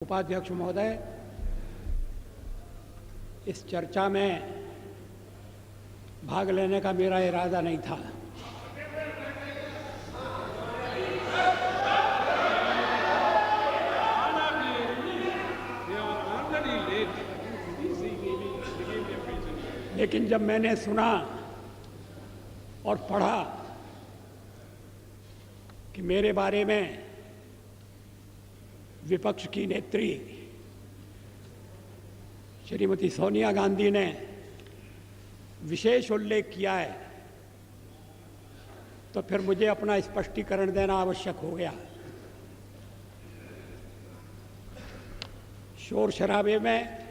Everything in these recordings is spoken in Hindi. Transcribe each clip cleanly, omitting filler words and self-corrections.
उपाध्यक्ष महोदय, इस चर्चा में भाग लेने का मेरा इरादा नहीं था। लेकिन जब मैंने सुना और पढ़ा कि मेरे बारे में विपक्ष की नेत्री श्रीमती सोनिया गांधी ने विशेष उल्लेख किया है, तो फिर मुझे अपना स्पष्टीकरण देना आवश्यक हो गया। शोर शराबे में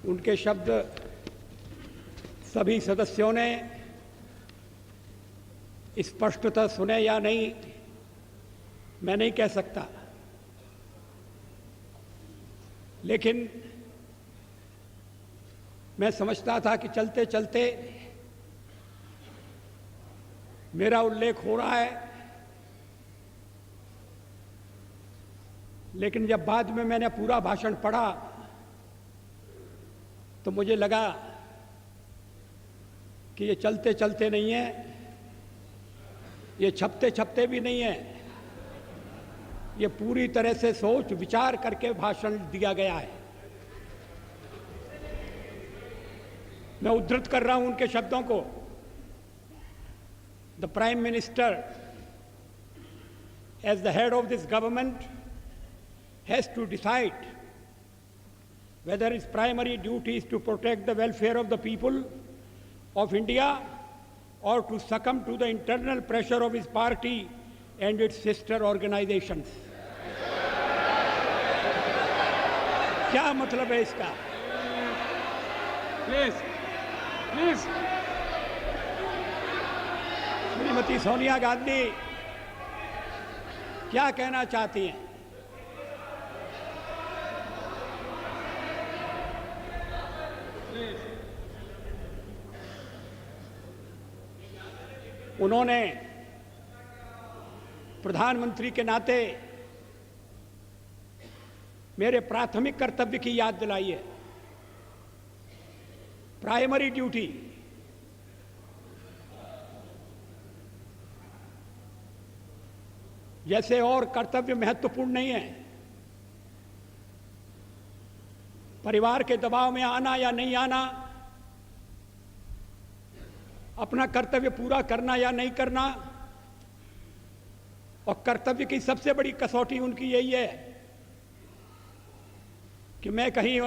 उनके शब्द सभी सदस्यों ने स्पष्टतः सुने या नहीं, मैं नहीं कह सकता, लेकिन मैं समझता था कि चलते चलते मेरा उल्लेख हो रहा है। लेकिन जब बाद में मैंने पूरा भाषण पढ़ा तो मुझे लगा कि ये चलते चलते नहीं है, ये छपते छपते भी नहीं है, ये पूरी तरह से सोच विचार करके भाषण दिया गया है। मैं उद्धृत कर रहा हूं उनके शब्दों को। The prime minister as the head of this government has to decide whether his primary duty is to protect the welfare of the people of India or to succumb to the internal pressure of his party and its sister organizations. क्या मतलब है इसका? प्लीज श्रीमती सोनिया गांधी क्या कहना चाहती हैं? उन्होंने प्रधानमंत्री के नाते मेरे प्राथमिक कर्तव्य की याद दिलाई है। प्राइमरी ड्यूटी, जैसे और कर्तव्य महत्वपूर्ण नहीं है, परिवार के दबाव में आना या नहीं आना, अपना कर्तव्य पूरा करना या नहीं करना, और कर्तव्य की सबसे बड़ी कसौटी उनकी यही है कि मैं कहीं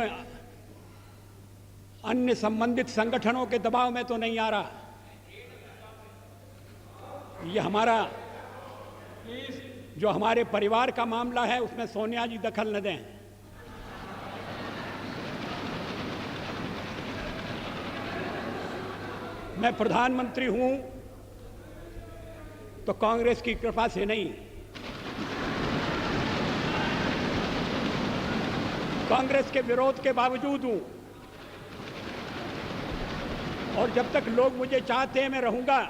अन्य संबंधित संगठनों के दबाव में तो नहीं आ रहा। ये हमारा जो हमारे परिवार का मामला है उसमें सोनिया जी दखल न दें। मैं प्रधानमंत्री हूं तो कांग्रेस की कृपा से नहीं, कांग्रेस के विरोध के बावजूद हूं, और जब तक लोग मुझे चाहते हैं मैं रहूंगा।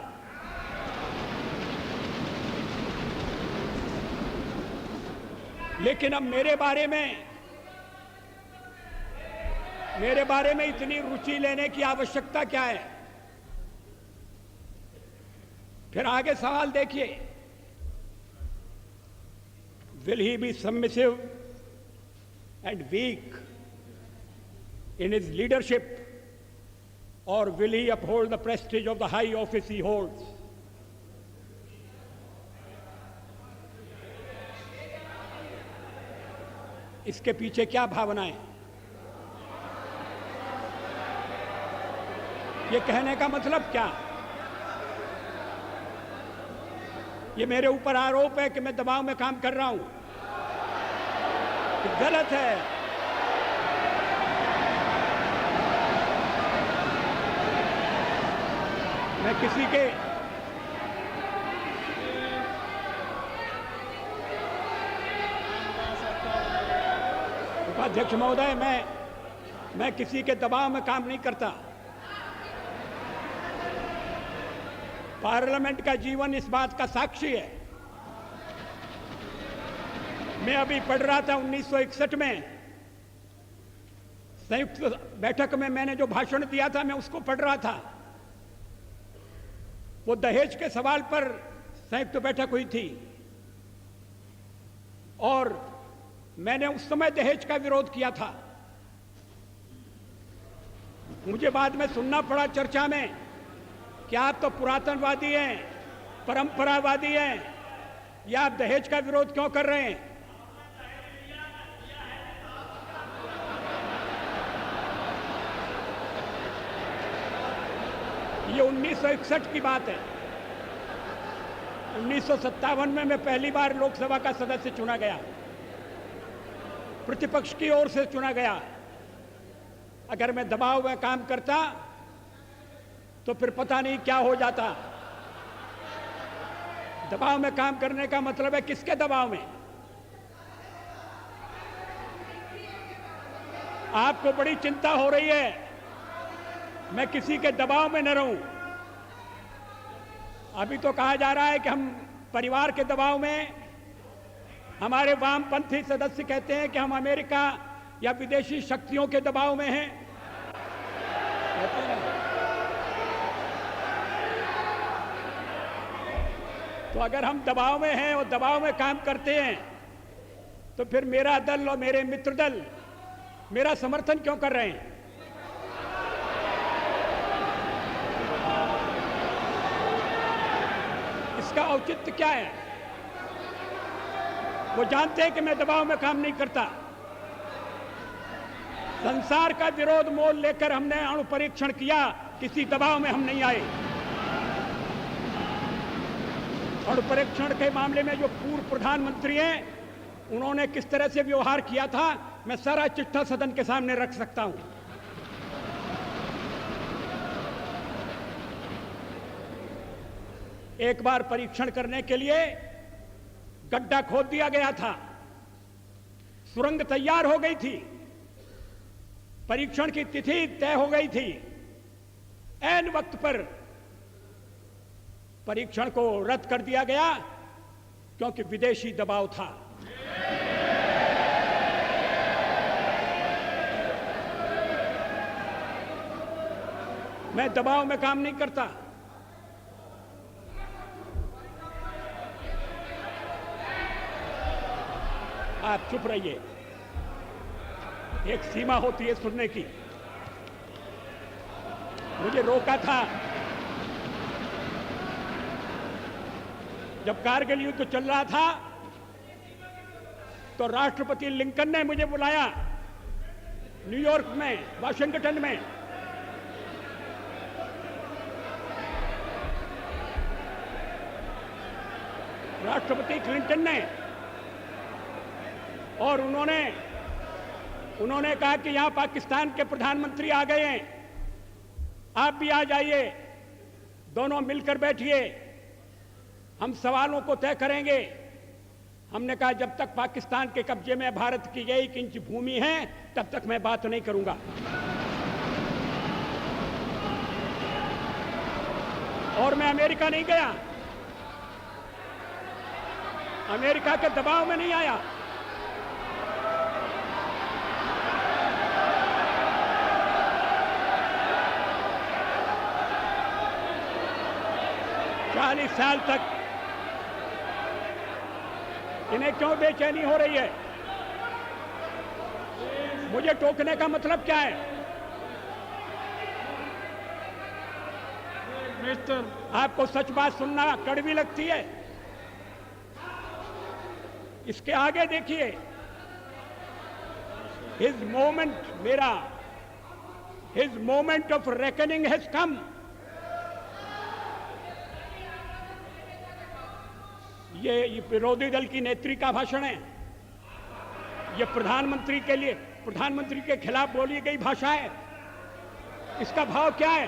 लेकिन अब मेरे बारे में इतनी रुचि लेने की आवश्यकता क्या है? फिर आगे सवाल देखिए, will he be submissive and weak in his leadership or will he uphold the prestige of the high office he holds? इसके पीछे क्या भावनाएं? ये कहने का मतलब क्या? ये मेरे ऊपर आरोप है कि मैं दबाव में काम कर रहा हूं। ये गलत है। मैं किसी के उपाध्यक्ष महोदय, मैं किसी के दबाव में काम नहीं करता। पार्लियामेंट का जीवन इस बात का साक्षी है मैं अभी पढ़ रहा था 1961 में संयुक्त बैठक में मैंने जो भाषण दिया था, मैं उसको पढ़ रहा था। वो दहेज के सवाल पर संयुक्त बैठक हुई थी और मैंने उस समय दहेज का विरोध किया था। मुझे बाद में सुनना पड़ा चर्चा में कि आप तो पुरातनवादी हैं, परंपरावादी हैं, या आप दहेज का विरोध क्यों कर रहे हैं? ये 1961 की बात है। 1957 में मैं पहली बार लोकसभा का सदस्य चुना गया, प्रतिपक्ष की ओर से चुना गया। अगर मैं दबाव में काम करता तो फिर पता नहीं क्या हो जाता। दबाव में काम करने का मतलब है किसके दबाव में? आपको बड़ी चिंता हो रही है मैं किसी के दबाव में न रहूं। अभी तो कहा जा रहा है कि हम परिवार के दबाव में, हमारे वामपंथी सदस्य कहते हैं कि हम अमेरिका या विदेशी शक्तियों के दबाव में हैं। तो अगर हम दबाव में हैं और दबाव में काम करते हैं तो फिर मेरा दल और मेरे मित्र दल मेरा समर्थन क्यों कर रहे हैं? इसका औचित्य क्या है? वो जानते हैं कि मैं दबाव में काम नहीं करता। संसार का विरोध मोल लेकर हमने अणु परीक्षण किया, किसी दबाव में हम नहीं आए। अणु परीक्षण के मामले में जो पूर्व प्रधानमंत्री हैं उन्होंने किस तरह से व्यवहार किया था, मैं सारा चिट्ठा सदन के सामने रख सकता हूं। एक बार परीक्षण करने के लिए गड्ढा खोद दिया गया था, सुरंग तैयार हो गई थी, परीक्षण की तिथि तय हो गई थी। ऐन वक्त पर परीक्षण को रद्द कर दिया गया क्योंकि विदेशी दबाव था। मैं दबाव में काम नहीं करता। आप चुप रहिए, एक सीमा होती है सुनने की। मुझे रोका था जब कारगिल युद्ध चल रहा था, तो राष्ट्रपति लिंकन ने मुझे बुलाया न्यूयॉर्क में, वाशिंगटन में। राष्ट्रपति क्लिंटन ने, और उन्होंने कहा कि यहां पाकिस्तान के प्रधानमंत्री आ गए हैं, आप भी आ जाइए, दोनों मिलकर बैठिए, हम सवालों को तय करेंगे। हमने कहा जब तक पाकिस्तान के कब्जे में भारत की 1 इंच भूमि है तब तक मैं बात नहीं करूंगा। और मैं अमेरिका नहीं गया, अमेरिका के दबाव में नहीं आया। चालीस साल तक इन्हें क्यों बेचैनी हो रही है? मुझे टोकने का मतलब क्या है? मिस्टर, आपको सच बात सुनना कड़वी लगती है? इसके आगे देखिए, his moment of reckoning has come. ये विरोधी दल की नेत्री का भाषण है, ये प्रधानमंत्री के लिए, प्रधानमंत्री के खिलाफ बोली गई भाषा है। इसका भाव क्या है?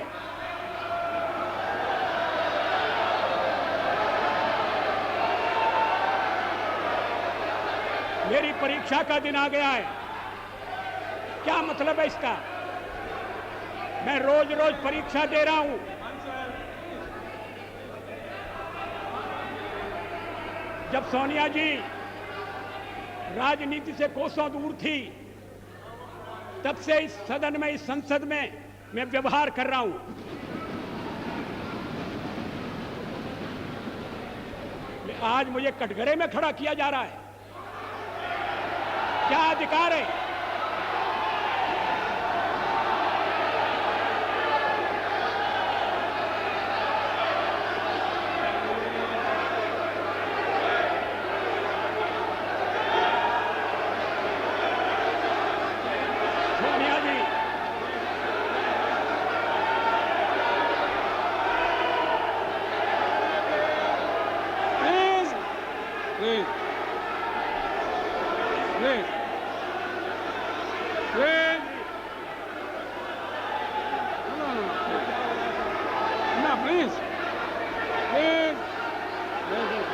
मेरी परीक्षा का दिन आ गया है, क्या मतलब है इसका? मैं रोज रोज परीक्षा दे रहा हूं। जब सोनिया जी राजनीति से कोसों दूर थी, तब से इस सदन में, इस संसद में मैं व्यवहार कर रहा हूं। आज मुझे कटघरे में खड़ा किया जा रहा है। क्या अधिकार है? सोनिया जी, Please. Please. Please. Please. No, please. Please.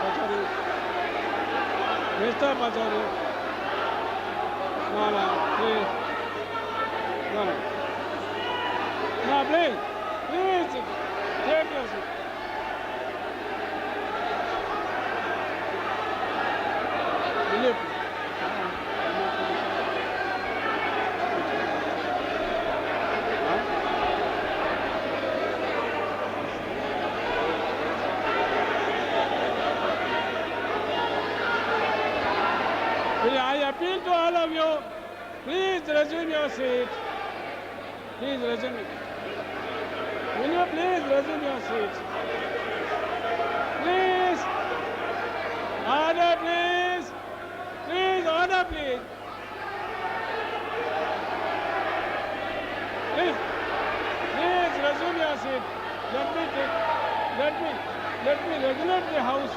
Pachari. Mr. Pachari. No, please. No. No, please. Please. Take your seat. Will you? I appeal to all of you, please resume your seat. Please resume it. Will you please resume your seat? Please. Order, please. Please, order, please. Please. Please resume your seat. Let me regulate the house.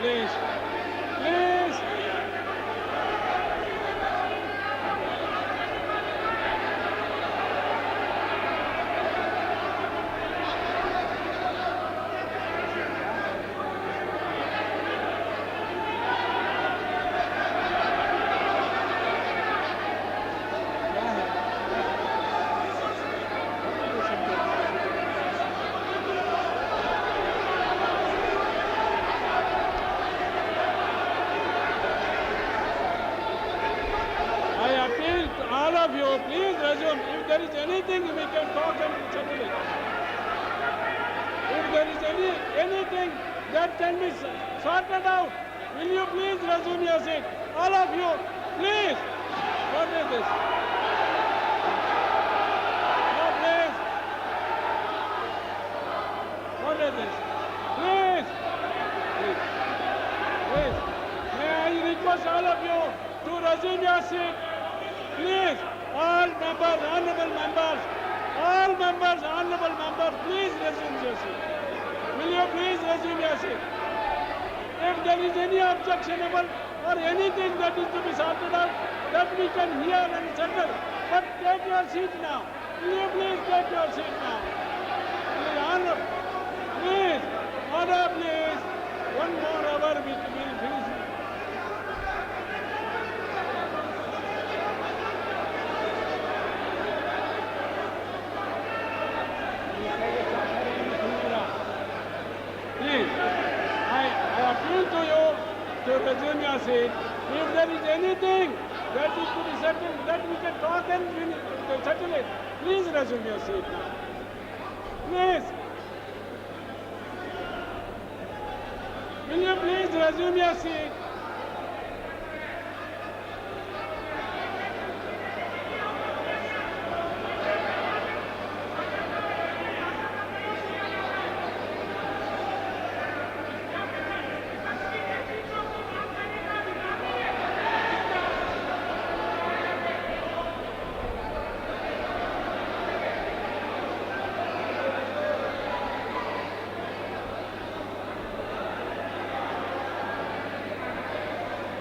Please. Please. I appeal to all of you, please resume. If there is anything, we can talk and settle it. If there is anything that can be sorted out, will you please resume your seat? All of you, please. What is this? No, please. What is this? Please. Please. Please. May I request all of you to resume your seat? Please, all members, honorable members, please resume your seat. Will you please resume your seat? If there is any objectionable or anything that is to be sorted out, that we can hear and settle. But take your seat now. Will you please take your seat now? Please, order please. One more hour we will finish. Please, I appeal to you to resume your seat. If there is anything that is to be settled, that we can talk and settle it, please resume your seat now. Please. Will you please resume your seat?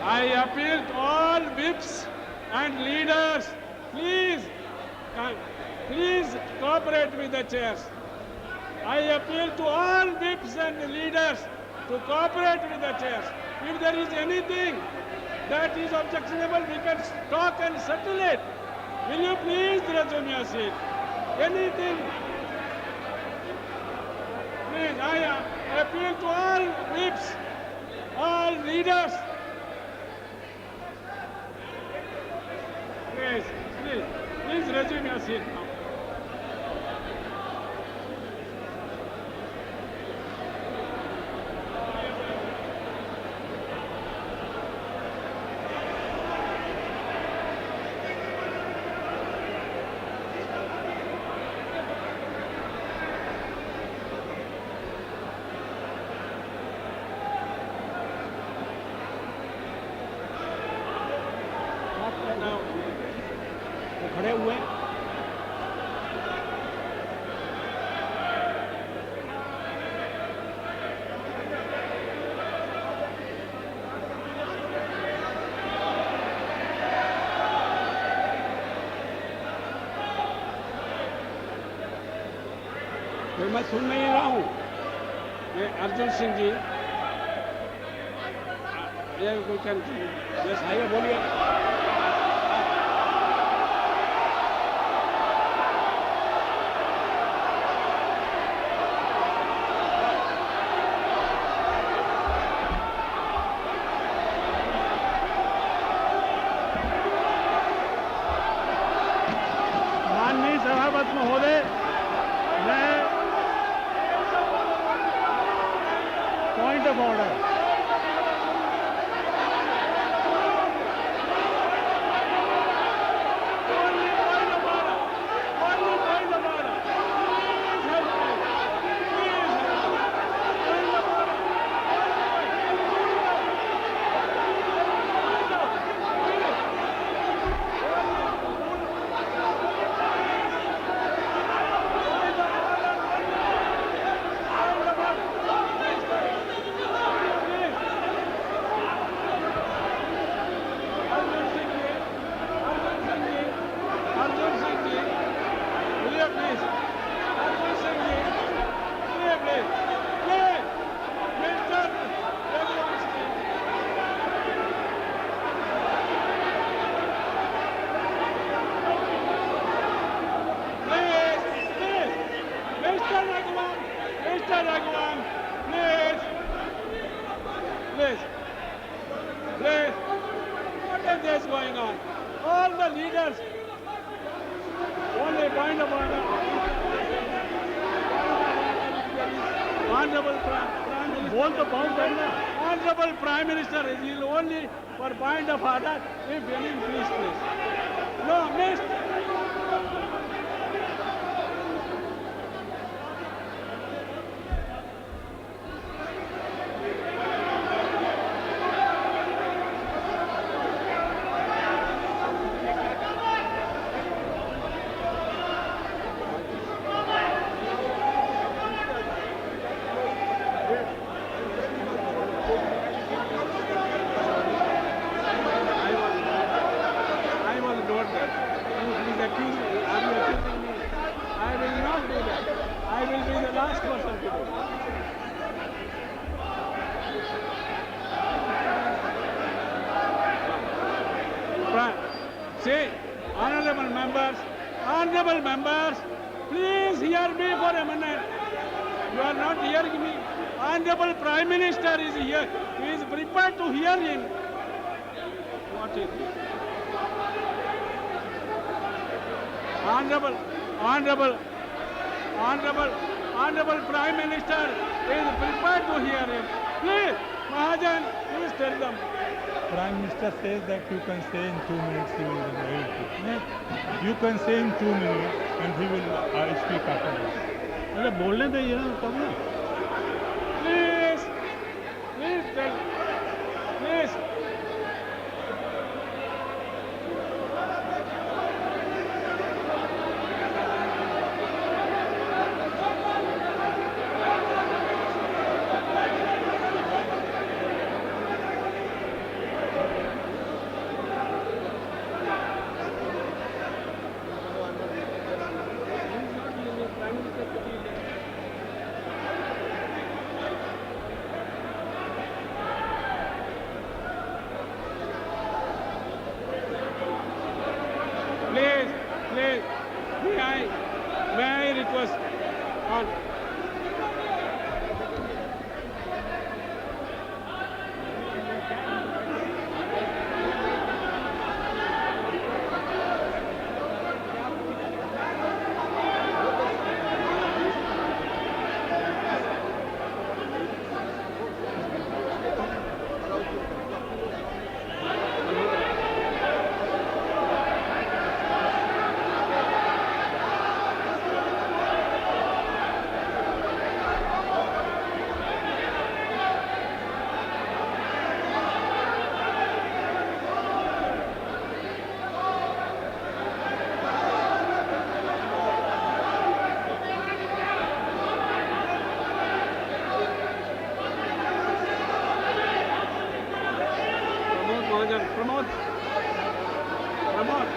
I appeal to all whips and leaders, please cooperate with the chairs. I appeal to all whips and leaders to cooperate with the chairs. If there is anything that is objectionable, we can talk and settle it. Will you please resume your seat? Anything? Please, I appeal to all whips, all leaders. please resume your seat now. Now, वो खड़े हुए हैं। फिर मैं सुन नहीं रहा हूँ। ये अर्जुन सिंह जी, ये कोई can yes, आइए बोलिए। माननीय सभापति महोदय, मैं point of order Mr. Raghuram, please, please, what is this going on? All the leaders, only point of order. Honorable Prime Minister, बोल तो पाऊँ करना. Honorable Prime Minister is only for point of order. If any, please. No, Mr. I was not there. Please accuse me. Are you accusing me? I will not do that. I will be the last person to do it. See, honorable members, please hear me for a minute. You are not hearing me. Honorable Prime Minister is here. He is prepared to hear him. What is it? Honorable Prime Minister is prepared to hear him. Please, Mahajan, please tell them. Prime Minister says that you can say in 2 minutes he will be able to. You can say in 2 minutes and he will speak after that. अरे बोलने दे ये तब ना. Please tell. Please. Please, may I request on. Pramod.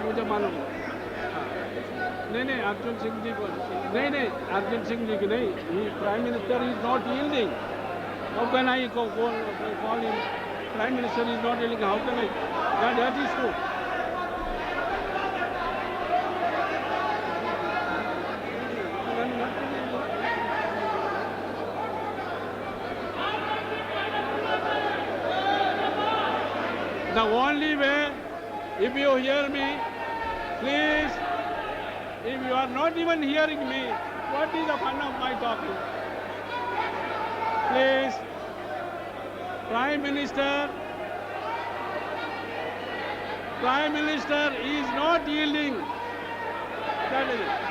मुझे मालूम है। नहीं अर्जुन सिंह जी को नहीं अर्जुन सिंह जी की नहीं, prime minister is not yielding, how can I call him prime minister is not yielding, how can I, that is true. The only way, if you hear me, please, if you are not even hearing me, what is the fun of my talking? Please, Prime Minister is not yielding. That is it.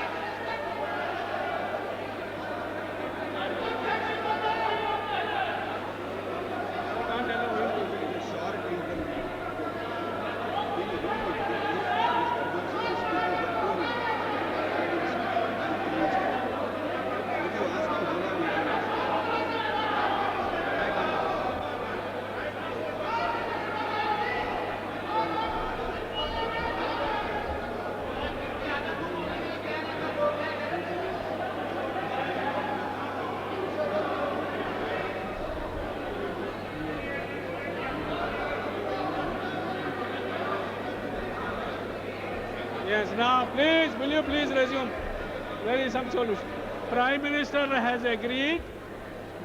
Yes, now please, will you please resume? There is some solution. Prime Minister has agreed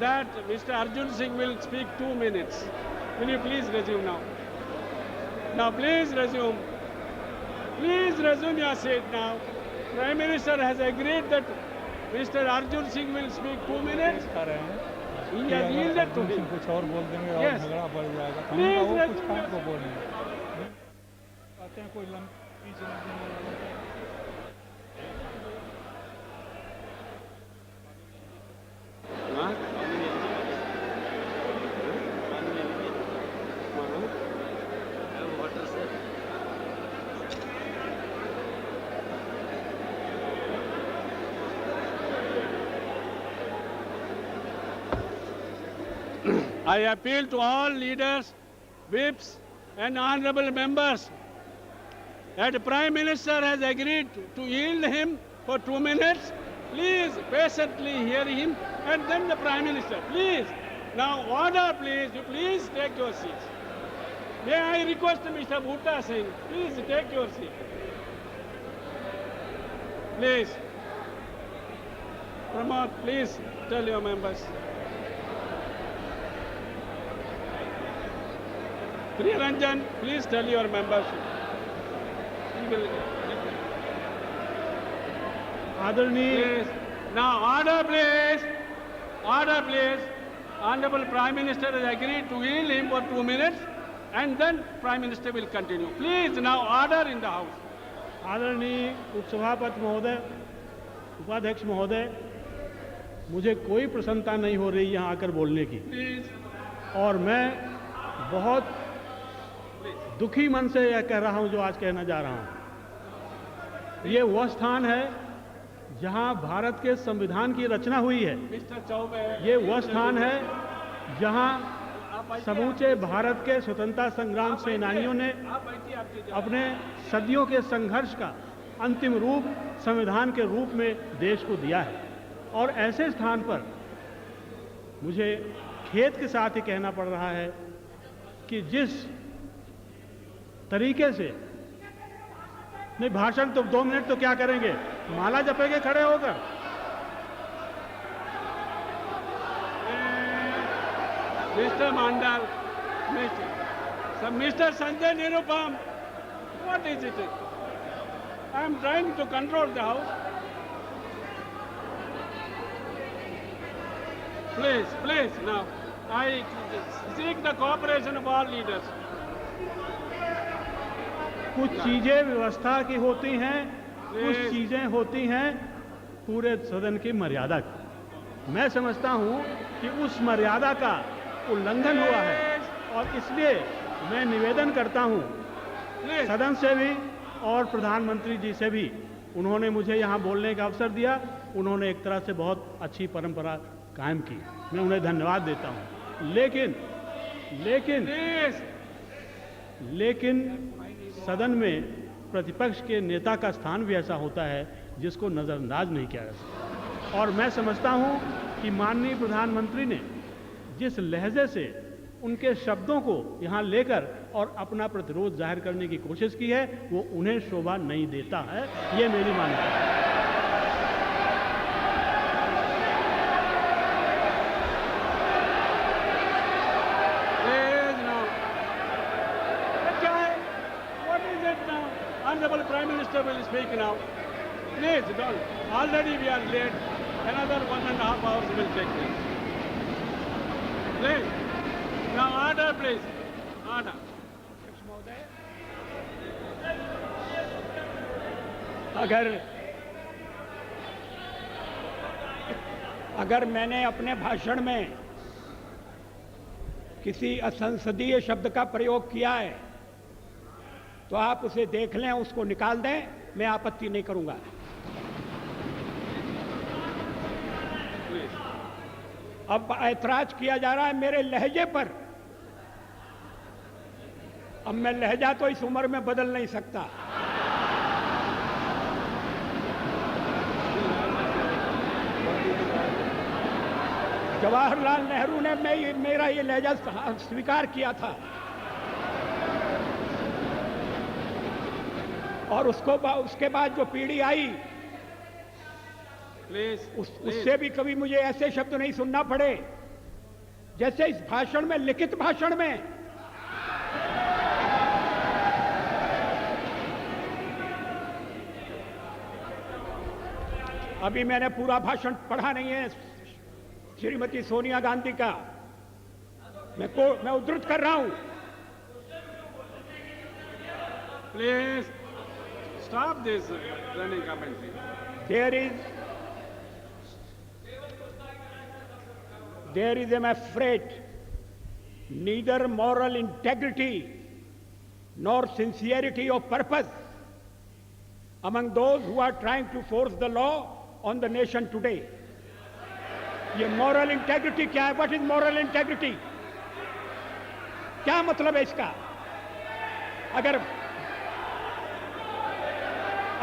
that Mr. Arjun Singh will speak 2 minutes. Will you please resume now? Now please resume. Please resume your seat now. Prime Minister has agreed that Mr. Arjun Singh will speak 2 minutes. He has yielded to him. कुछ और बोल देंगे और Yes. झगड़ा बढ़ जाएगा। तो Please हम वो कुछ resume काम your को बोलेंगे। कहते हैं कोई पीछे नहीं देने वाला। Huh? I appeal to all leaders, whips and honorable members that the Prime Minister has agreed to yield him for 2 minutes. Please patiently hear him and then the Prime Minister. Please. Now order please. You please take your seats. May I request Mr. Bhutta Singh, please take your seat. Please. Pramod, please tell your members. Priyaranjan, please tell your members. He will. आदरणीय Please. Now order please. Order please. Honorable Prime Minister has agreed to yield him for 2 minutes and then Prime Minister will continue. Please now order in the House. आदरणीय उपसभापति महोदय, उपाध्यक्ष महोदय, मुझे कोई प्रसन्नता नहीं हो रही यहाँ आकर बोलने की Please. और मैं बहुत दुखी मन से यह कह रहा हूँ जो आज कहना जा रहा हूँ। ये वह स्थान है जहाँ भारत के संविधान की रचना हुई है। Mr. Chaubey. ये वह स्थान है जहाँ समूचे भारत के स्वतंत्रता संग्राम सेनानियों ने आप बैठिए, आप चीजें। अपने सदियों के संघर्ष का अंतिम रूप संविधान के रूप में देश को दिया है। और ऐसे स्थान पर मुझे खेद के साथ ही कहना पड़ रहा है कि जिस तरीके से, नहीं भाषण तो 2 मिनट तो क्या करेंगे, माला जपेंगे खड़े होकर। Mr. Mandal, Mr. Sanjay Nirupam, what is it? I am trying to control the house. Please, now, I seek the cooperation of all leaders. कुछ चीजें व्यवस्था की होती हैं, कुछ चीजें होती हैं पूरे सदन की मर्यादा की। मैं समझता हूं कि उस मर्यादा का उल्लंघन हुआ है और इसलिए मैं निवेदन करता हूं सदन से भी और प्रधानमंत्री जी से भी। उन्होंने मुझे यहां बोलने का अवसर दिया, उन्होंने एक तरह से बहुत अच्छी परंपरा कायम की, मैं उन्हें धन्यवाद देता हूं। लेकिन सदन में प्रतिपक्ष के नेता का स्थान भी ऐसा होता है जिसको नजरअंदाज नहीं किया जा सकता। और मैं समझता हूं कि माननीय प्रधानमंत्री ने जिस लहजे से उनके शब्दों को यहां लेकर और अपना प्रतिरोध जाहिर करने की कोशिश की है, वो उन्हें शोभा नहीं देता है, ये मेरी मान्यता है। Honorable Prime Minister will speak now. Please don't. Already we are late. Another 1.5 hours will take place. Please. Now order, please. Order. अगर मैंने अपने भाषण में किसी असंसदीय शब्द का प्रयोग किया है तो आप उसे देख लें, उसको निकाल दें, मैं आपत्ति नहीं करूंगा। अब ऐतराज किया जा रहा है मेरे लहजे पर। अब मैं लहजा तो इस उम्र में बदल नहीं सकता। जवाहरलाल नेहरू ने मेरा ये लहजा स्वीकार किया था और उसके बाद जो पीढ़ी आई उससे भी कभी मुझे ऐसे शब्द नहीं सुनना पड़े जैसे इस भाषण में, लिखित भाषण में। अभी मैंने पूरा भाषण पढ़ा नहीं है श्रीमती सोनिया गांधी का, मैं उद्धृत कर रहा हूं। Please stop this running commentary. There is, I'm afraid, neither moral integrity nor sincerity of purpose among those who are trying to force the law on the nation today. ये moral integrity क्या है? What is moral integrity? क्या मतलब है इसका?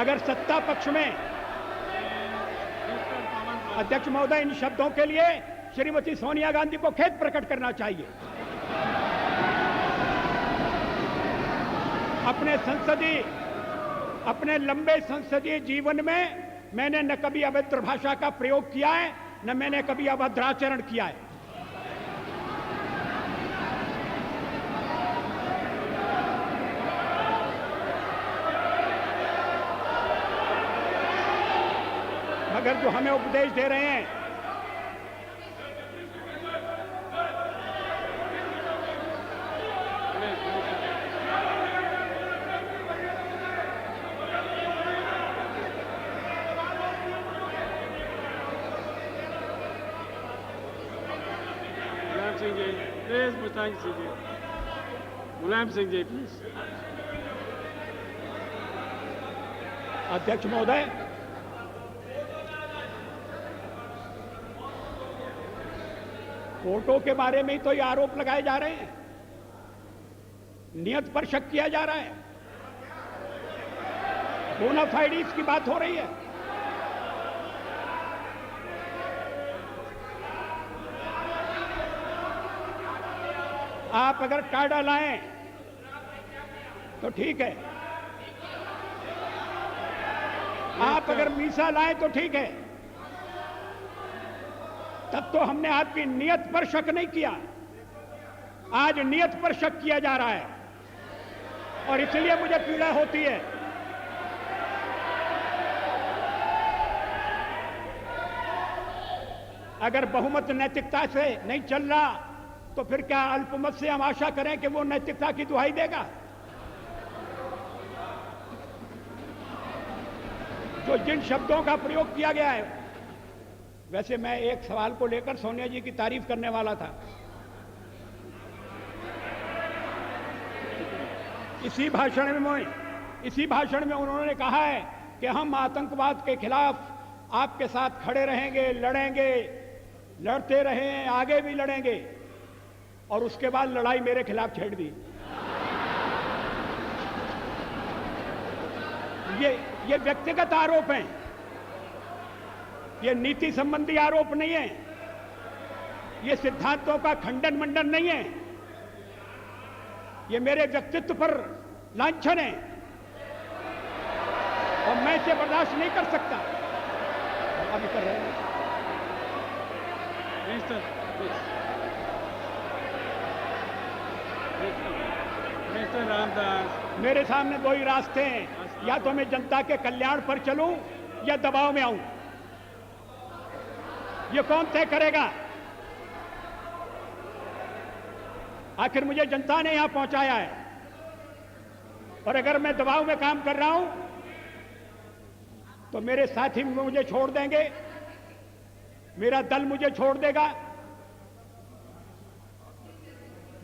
अगर सत्ता पक्ष में अध्यक्ष महोदय, इन शब्दों के लिए श्रीमती सोनिया गांधी को खेद प्रकट करना चाहिए। अपने लंबे संसदीय जीवन में मैंने न कभी अभद्र भाषा का प्रयोग किया है, न मैंने कभी अभद्राचरण किया है। मगर जो हमें उपदेश दे रहे हैं, मुलायम सिंह जी प्लीज। अध्यक्ष महोदय, फोटो के बारे में ही तो ये आरोप लगाए जा रहे हैं, नियत पर शक किया जा रहा है, बोनाफाइड्स की बात हो रही है। आप अगर टाडा लाएं तो ठीक है, आप अगर मीसा लाएं तो ठीक है, तब तो हमने आपकी नियत पर शक नहीं किया। आज नियत पर शक किया जा रहा है और इसलिए मुझे पीड़ा होती है। अगर बहुमत नैतिकता से नहीं चल रहा तो फिर क्या अल्पमत से हम आशा करें कि वो नैतिकता की दुहाई देगा? जो जिन शब्दों का प्रयोग किया गया है, वैसे मैं एक सवाल को लेकर सोनिया जी की तारीफ करने वाला था। इसी भाषण में उन्होंने कहा है कि हम आतंकवाद के खिलाफ आपके साथ खड़े रहेंगे, लड़ेंगे, लड़ते रहे हैं, आगे भी लड़ेंगे, और उसके बाद लड़ाई मेरे खिलाफ छेड़ दी। ये व्यक्तिगत आरोप हैं, ये नीति संबंधी आरोप नहीं है, ये सिद्धांतों का खंडन मंडन नहीं है, ये मेरे व्यक्तित्व पर लांछन है और मैं इसे बर्दाश्त नहीं कर सकता। अभी कर रहे हैं मिस्टर रामदास, मेरे सामने दो ही रास्ते हैं, या तो मैं जनता के कल्याण पर चलूं या दबाव में आऊं। ये कौन तय करेगा? आखिर मुझे जनता ने यहां पहुंचाया है, और अगर मैं दबाव में काम कर रहा हूं तो मेरे साथी मुझे छोड़ देंगे, मेरा दल मुझे छोड़ देगा।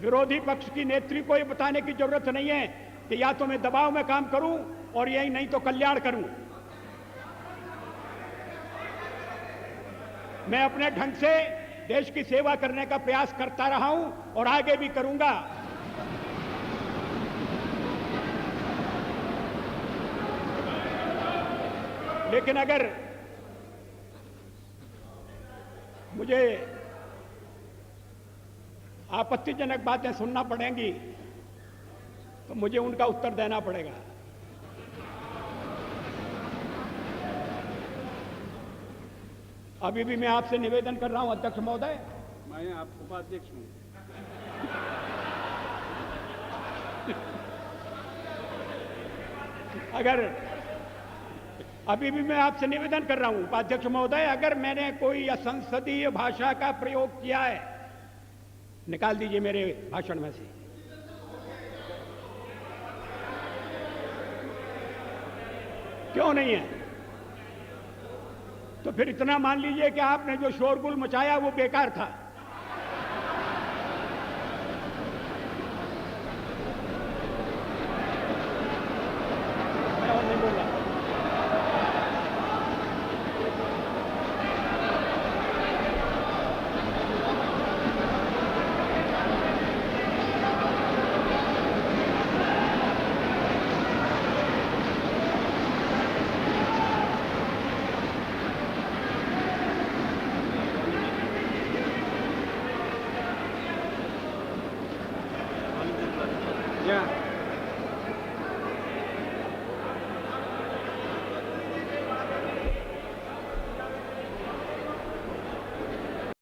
विरोधी पक्ष की नेत्री को ये बताने की जरूरत नहीं है कि या तो मैं दबाव में काम करूं और यही नहीं तो कल्याण करूं। मैं अपने ढंग से देश की सेवा करने का प्रयास करता रहा हूं और आगे भी करूंगा। लेकिन अगर मुझे आपत्तिजनक बातें सुनना पड़ेंगी तो मुझे उनका उत्तर देना पड़ेगा। अभी भी मैं आपसे निवेदन कर रहा हूं अध्यक्ष महोदय, मैं आपको उपाध्यक्ष हूं। अगर अभी भी मैं आपसे निवेदन कर रहा हूं उपाध्यक्ष महोदय, अगर मैंने कोई असंसदीय भाषा का प्रयोग किया है, निकाल दीजिए मेरे भाषण में से। क्यों नहीं है? तो फिर इतना मान लीजिए कि आपने जो शोरगुल मचाया वो बेकार था। मैं और नहीं बोल रहा। Yeah.